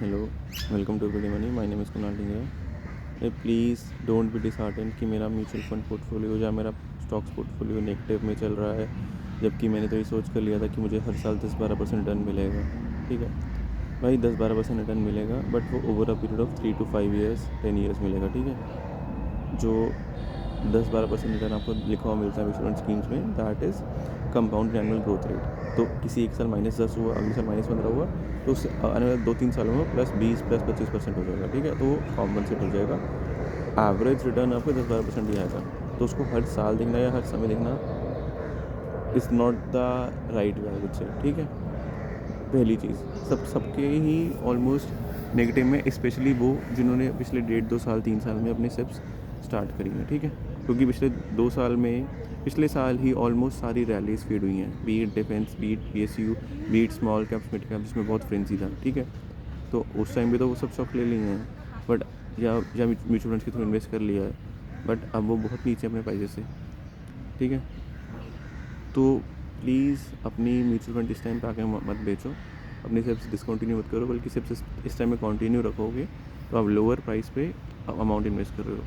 Hello, welcome to Everyday Money. My name is Kunal Dingra. Please don't be disheartened कि मेरा mutual fund portfolio या मेरा stocks portfolio negative में चल रहा है, जबकि मैंने तो ये सोच कर लिया था कि मुझे हर साल 10-12% रिटर्न मिलेगा। ठीक है भाई, 10-12% रिटर्न मिलेगा, बट वो over a period of 3 to 5 years, 10 years मिलेगा। ठीक है, जो 10-12% रिटर्न आपको लिखा हुआ मिलता है म्यूचुअल फंड स्कीम्स में, that is compound annual growth rate. तो किसी एक साल -10 हुआ, अगले साल -15 हुआ, तो उससे आने वाले 2-3 सालों में +20 +25% हो जाएगा। ठीक है, तो वो कॉम्पनसेट हो जाएगा। एवरेज रिटर्न आपको 10-12% ही आएगा। तो उसको हर साल देखना या हर समय देखना is not the right way, I would say. ठीक है, पहली चीज़, सबके ही ऑलमोस्ट नेगेटिव में, स्पेशली वो जिन्होंने पिछले 1.5-2 साल 3 साल में अपने स्टेप्स स्टार्ट करी हैं। ठीक है, क्योंकि पिछले साल ही ऑलमोस्ट सारी रैलीज फीड हुई हैं, beat defence, beat PSU, beat small caps, mid caps, जिसमें बहुत फ्रेंसी था। ठीक है, तो उस टाइम भी तो वो सब स्टॉक ले लिए हैं, बट या म्यूचुअल फंड्स के थ्रू इन्वेस्ट कर लिया है, बट अब वो बहुत नीचे अपने प्राइजेस से। ठीक है, तो प्लीज़ अपनी म्यूचुअल फंड इस टाइम पे आके मत बेचो, अपनी सिर्फ डिसकंटिन्यू मत करो, बल्कि सिर्फ इस टाइम में कंटिन्यू रखोगे तो आप लोअर प्राइस पे अमाउंट इन्वेस्ट कर रहे हो,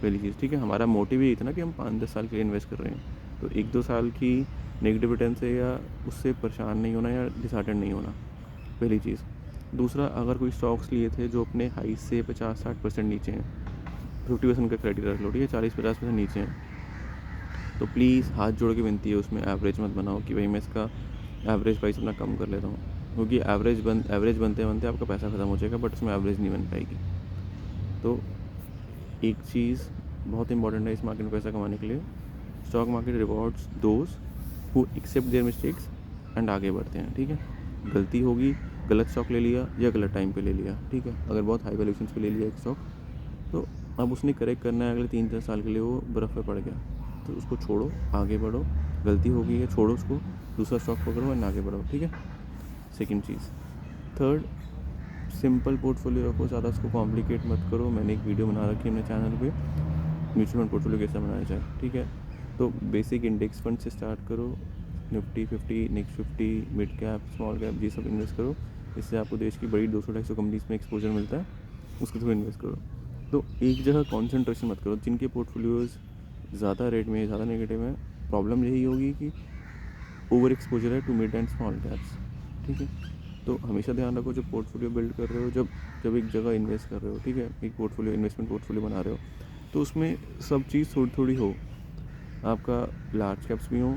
पहली चीज़। ठीक है, हमारा मोटिव यही था ना कि हम 5-10 साल के लिए इन्वेस्ट कर रहे हैं, तो 1-2 साल की नेगेटिव रिटर्न से या उससे परेशान नहीं होना या डिसहार्टेंड नहीं होना, पहली चीज़। दूसरा, अगर कोई स्टॉक्स लिए थे जो अपने हाई से 50-60% नीचे हैं, 50% का क्रेडिट रख लो, ठीक है, 40-50% नीचे हैं, तो प्लीज़ हाथ जोड़ के विनती है, उसमें एवरेज मत बनाओ कि भाई मैं इसका एवरेज प्राइस अपना कम कर लेता हूँ, क्योंकि एवरेज बनते बनते आपका पैसा ख़त्म हो जाएगा, बट उसमें एवरेज नहीं बन पाएगी। तो एक चीज़ बहुत इंपॉर्टेंट है इस मार्केट में पैसा कमाने के लिए, stock market rewards those who accept their mistakes and आगे बढ़ते हैं। ठीक है, गलती होगी, गलत स्टॉक ले लिया या गलत टाइम पे ले लिया, ठीक है, अगर बहुत हाई वैल्यूएशंस पे ले लिया एक स्टॉक, तो अब उसने करेक्ट करना है, अगले 3-4 साल के लिए वो बर्फ़ पे पड़ गया, तो उसको छोड़ो, आगे बढ़ो। गलती हो गई है, छोड़ो उसको, दूसरा स्टॉक पकड़ो एंड आगे बढ़ो। ठीक है, सेकंड चीज़। थर्ड, सिंपल पोर्टफोलियो रखो, ज़्यादा उसको कॉम्प्लिकेट मत करो। मैंने एक वीडियो बना रखी है अपने चैनल पे, म्यूचुअल फंड पोर्टफोलियो कैसे बनाया जाए। ठीक है, तो बेसिक इंडेक्स फंड से स्टार्ट करो, Nifty 50, next 50, mid cap, small cap, ये सब इन्वेस्ट करो। इससे आपको देश की बड़ी 200-250 कंपनीज में एक्सपोजर मिलता है, उसके थ्रू इन्वेस्ट करो। तो एक जगह कॉन्सेंट्रेशन मत करो। जिनके पोर्टफोलियोज़ ज़्यादा रेट में, ज़्यादा नेगेटिव है, प्रॉब्लम यही होगी कि ओवर एक्सपोजर है to mid and small caps. ठीक है, तो हमेशा ध्यान रखो जब पोर्टफोलियो बिल्ड कर रहे हो, जब एक जगह इन्वेस्ट कर रहे हो, ठीक है, एक पोर्टफोलियो, इन्वेस्टमेंट पोर्टफोलियो बना रहे हो, तो उसमें सब चीज़ थोड़ी थोड़ी हो। आपका लार्ज कैप्स भी हो,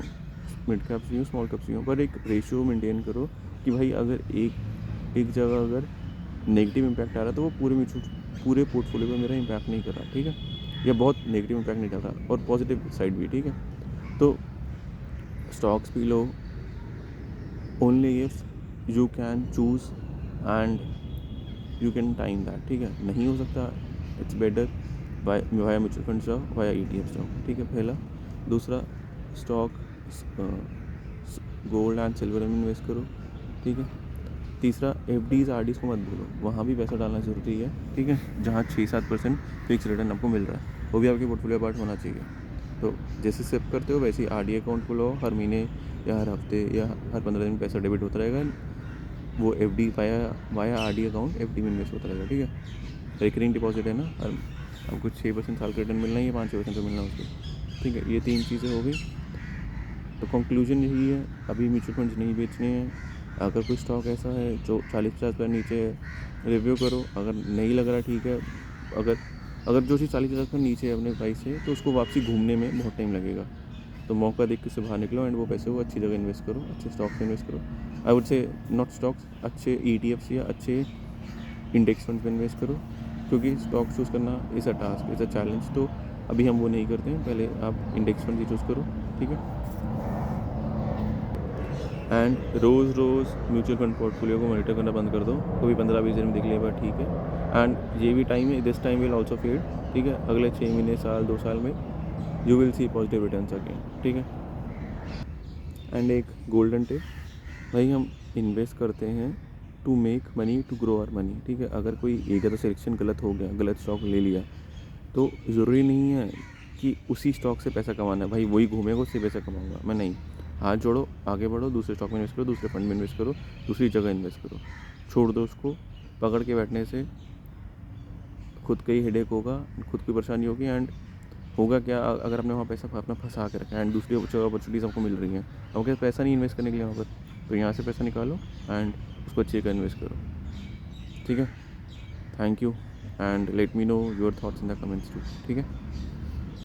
मिड कैप्स भी हो, स्मॉल कैप्स भी हो, पर एक रेशियो मेंटेन करो कि भाई अगर एक जगह अगर नेगेटिव इम्पैक्ट आ रहा है तो वो पूरे पोर्टफोलियो में मेरा इम्पैक्ट नहीं कर रहा। ठीक है, या बहुत नेगेटिव इम्पैक्ट नहीं डाल रहा, और पॉजिटिव साइड भी। ठीक है, तो स्टॉक्स भी लो only if you can choose and you can time that. ठीक है, नहीं हो सकता, it's better via mutual fund जाओ, वाया ETF जाओ। ठीक है, पहला। दूसरा, स्टॉक, गोल्ड एंड सिल्वर में इन्वेस्ट करो। ठीक है, तीसरा, FDs RDs को मत भूलो, वहाँ भी पैसा डालना ज़रूरी है। ठीक है, जहाँ 6-7% फिक्स रिटर्न आपको मिल रहा है, वो भी आपके पोर्टफोलियो पार्ट होना चाहिए। तो जैसे सेव करते हो वैसे ही RD अकाउंट खोलो, हर महीने या हर हफ्ते या हर 15 दिन में पैसा डेबिट होता रहेगा, वो FD via RD account FD में इन्वेस्ट होता रहेगा। ठीक है, रिकरिंग डिपॉजिट है ना, हर आपको 6% साल का रिटर्न मिलना है या 5-6% तो मिलना है उसको। ठीक है, ये 3 चीज़ें हो गई। तो कंक्लूजन यही है, अभी म्यूचुअल फंड्स नहीं बेचने हैं। अगर कोई स्टॉक ऐसा है जो 40-50 पर नीचे है, रिव्यू करो, अगर नहीं लग रहा ठीक है। अगर अगर जो चीज़ 40-50 पर नीचे है अपने प्राइस से, तो उसको वापसी घूमने में बहुत टाइम लगेगा, तो मौका देख के उससे बाहर निकलो एंड वो पैसे वो अच्छी जगह इन्वेस्ट करो, अच्छे स्टॉक्स में इन्वेस्ट करो। I would say not stocks, अच्छे ETFs या अच्छे इंडेक्स फंड में इन्वेस्ट करो, क्योंकि स्टॉक चूज़ करना is a task, is a challenge. तो अभी हम वो नहीं करते हैं, पहले आप इंडेक्स फंड ही चूज़ करो। ठीक है, एंड रोज़ म्यूचुअल फंड पोर्टफोलियो को मॉनिटर करना बंद कर दो, कभी 15-20 दिन में देख लिया ठीक है, एंड ये भी टाइम है, this time will also fade. ठीक है, अगले 6 महीने, साल, 2 साल में you will see positive returns again. ठीक है, एंड एक गोल्डन टिप, भाई हम इन्वेस्ट करते हैं to make money, to grow our money. ठीक है, अगर कोई एक तो सिलेक्शन गलत हो गया, गलत स्टॉक ले लिया, तो ज़रूरी नहीं है कि उसी स्टॉक से पैसा कमाना है, भाई वही घूमेगा उससे पैसा कमाऊंगा मैं, नहीं। हाथ जोड़ो, आगे बढ़ो, दूसरे स्टॉक में इन्वेस्ट करो, दूसरे फंड में इन्वेस्ट करो, दूसरी जगह इन्वेस्ट करो, छोड़ दो उसको, पकड़ के बैठने से खुद का ही हेडेक होगा, खुद की परेशानी होगी, एंड होगा क्या अगर आपने वहाँ पैसा अपना फंसा के रखा है एंड दूसरी अपॉर्चुनिटीज़ आपको मिल रही हैं, आपके पास पैसा नहीं इन्वेस्ट करने के लिए वहाँ पर, तो यहाँ से पैसा निकालो एंड उसको अच्छे का इन्वेस्ट करो। ठीक है, thank you and let me know your thoughts in the comments too. ठीक है।